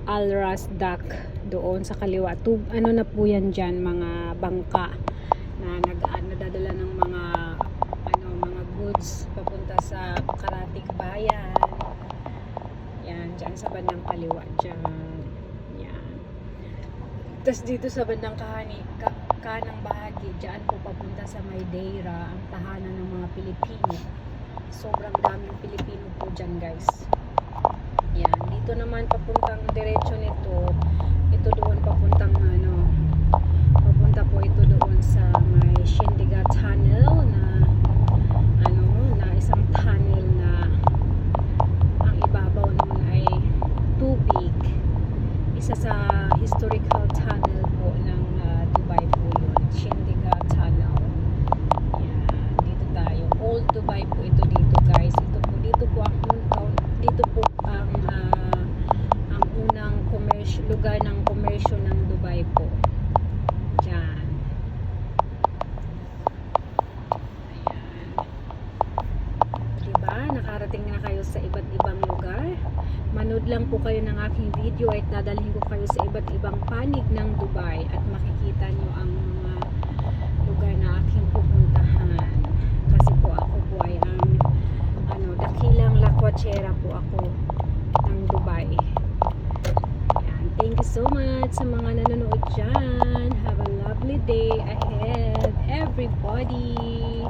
Al Ras Dak doon sa kaliwa. Ano na po yan dyan, mga bangka na nadadala ng mga goods papunta sa karatig bayan. Yan, dyan sa bandang kaliwa dyan. Yan. Tapos dito sa bandang kanang bahagi, dyan po papunta sa Madeira, ang tahanan ng mga Pilipino. Sobrang daming Pilipino po dyan, guys. Yan, dito naman papuntang diretso nito, ito doon papuntang papunta po ito doon sa may Shindiga Tunnel na isang tunnel na ang ibabaw noon ay tubig. Isa sa historical tunnel po ng Dubai po yun, Shindiga Tunnel. Yan, dito tayo. Old Dubai po ito dito, guys. Dito po ang unang lugar ng komersyo ng Dubai po. Diyan. Ayan. Diba? Nakarating na kayo sa iba't ibang lugar. Manood lang po kayo ng aking video at dadalhin ko kayo sa iba't ibang panig ng Dubai at makikita nyo ang mga lugar na aking pupuntahan. Kasi po ako po ay dakilang lakwachera po ako ng Dubai. Ayan. Thank you so much sa mga nanonood dyan. Have a lovely day ahead, everybody.